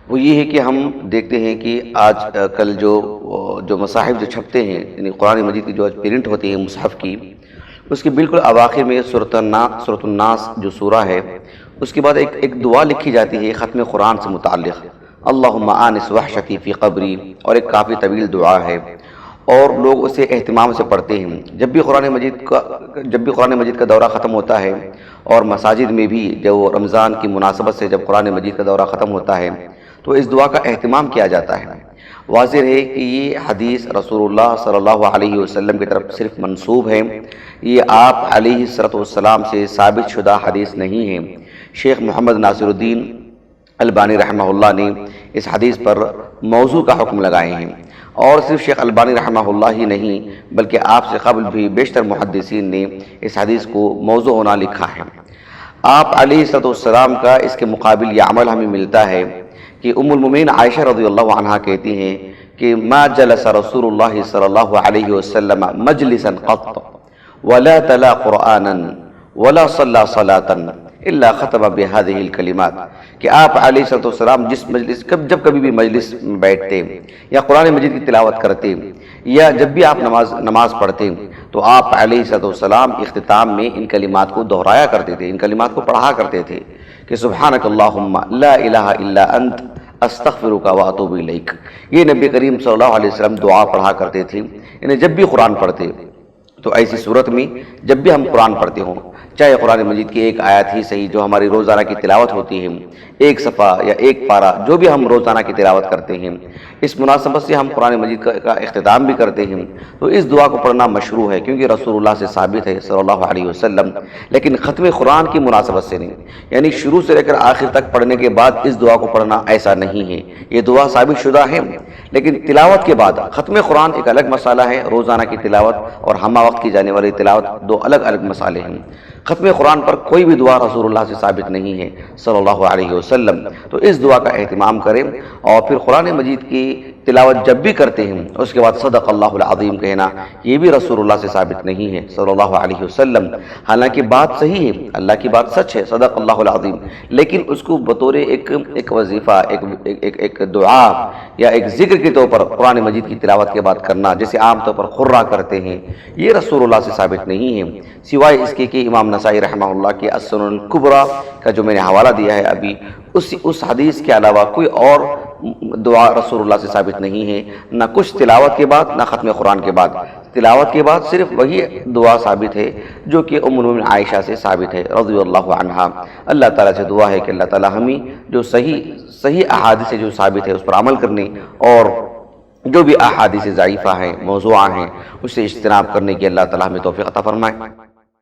وہ یہ ہے کہ ہم دیکھتے ہیں کہ آج کل جو مصاحف جو چھپتے ہیں، یعنی قرآن مجید کی جو آج پرنٹ ہوتی ہے مصحف کی، اس کے بالکل اواخر میں سورۃ الناس جو سورہ ہے، اس کے بعد ایک دعا لکھی جاتی ہے ختم قرآن سے متعلق، اللہم آنس وحشتی فی قبری، اور ایک کافی طویل دعا ہے، اور لوگ اسے اہتمام سے پڑھتے ہیں جب بھی قرآن مجید کا دورہ ختم ہوتا ہے، اور مساجد میں بھی جو رمضان کی مناسبت سے جب قرآن مجید کا دورہ ختم ہوتا ہے تو اس دعا کا اہتمام کیا جاتا ہے۔ واضح ہے کہ یہ حدیث رسول اللہ صلی اللہ علیہ وسلم کی طرف صرف منسوب ہے، یہ آپ علیہ السلام سے ثابت شدہ حدیث نہیں ہے۔ شیخ محمد ناصر الدین البانی رحمہ اللہ نے اس حدیث پر موضوع کا حکم لگائے ہیں، اور صرف شیخ البانی رحمہ اللہ ہی نہیں بلکہ آپ سے قبل بھی بیشتر محدثین نے اس حدیث کو موضوع ہونا لکھا ہے۔ آپ علیہ السلام کا اس کے مقابل یہ عمل ہمیں ملتا ہے کہ ام المومنین عائشہ رضی اللہ عنہا کہتی ہیں کہ ما جلس رسول اللہ صلی اللہ علیہ وسلم مجلسا قط ولا تلا قرآنا ولا صلی صلاة الا ختم بهذه الکلمات، کہ آپ علیہ السلام جب کبھی بھی مجلس میں بیٹھتے یا قرآن مجید کی تلاوت کرتے یا جب بھی آپ نماز پڑھتے تو آپ علیہ السلام اختتام میں ان کلمات کو دہرایا کرتے تھے، ان کلمات کو پڑھا کرتے تھے کہ سبحانک اللہم لا الہ الا انت استغفرک واتوب الیک۔ یہ نبی کریم صلی اللہ علیہ وسلم دعا پڑھا کرتے تھے، یعنی جب بھی قرآن پڑھتے تو ایسی صورت میں جب بھی ہم قرآن پڑھتے ہوں، چاہے قرآن مجید کی ایک آیت ہی صحیح جو ہماری روزانہ کی تلاوت ہوتی ہے، ایک صفحہ یا ایک پارہ جو بھی ہم روزانہ کی تلاوت کرتے ہیں، اس مناسبت سے ہم قرآن مجید کا اختتام بھی کرتے ہیں تو اس دعا کو پڑھنا مشروع ہے، کیونکہ رسول اللہ سے ثابت ہے صلی اللہ علیہ وسلم۔ لیکن ختم قرآن کی مناسبت سے نہیں، یعنی شروع سے لے کر آخر تک پڑھنے کے بعد اس دعا کو پڑھنا ایسا نہیں ہے، یہ دعا ثابت شدہ ہے، لیکن تلاوت کے بعد ختم قرآن ایک الگ مسئلہ ہے، روزانہ کی تلاوت اور ہمہ وقت کی جانے والی تلاوت دو الگ الگ مسئلے ہیں۔ ختم قرآن پر کوئی بھی دعا رسول اللہ سے ثابت نہیں ہے صلی اللہ علیہ وسلم، تو اس دعا کا اہتمام کریں، اور پھر قرآن مجید کی تلاوت جب بھی کرتے ہیں اس کے بعد صدق اللہ العظیم کہنا، یہ بھی رسول اللہ سے ثابت نہیں ہے صلی اللہ علیہ وسلم۔ حالانکہ بات صحیح ہے، اللہ کی بات سچ ہے، صدق اللہ العظیم، لیکن اس کو بطور ایک وظیفہ، ایک دعا یا ایک ذکر کے طور پر قرآن مجید کی تلاوت کے بعد کرنا، جیسے عام طور پر خرہ کرتے ہیں، یہ رسول اللہ سے ثابت نہیں ہے، سوائے اس کے کہ امام نسائی رحمہ اللہ کی السنن الکبریٰ کا جو میں نے حوالہ دیا ہے ابھی، اس حدیث کے علاوہ کوئی اور دعا رسول اللہ سے ثابت نہیں ہے، نہ کچھ تلاوت کے بعد نہ ختم قرآن کے بعد۔ تلاوت کے بعد صرف وہی دعا ثابت ہے جو کہ ام المومنین عائشہ سے ثابت ہے رضی اللہ عنہا۔ اللہ تعالیٰ سے دعا ہے کہ اللہ تعالیٰ ہمیں جو صحیح احادیث سے جو ثابت ہے اس پر عمل کرنے، اور جو بھی احادیث ضعیفہ ہیں، موضوعہ ہیں، اس سے اجتناب کرنے کی اللہ تعالیٰ ہمیں توفیق عطا فرمائے۔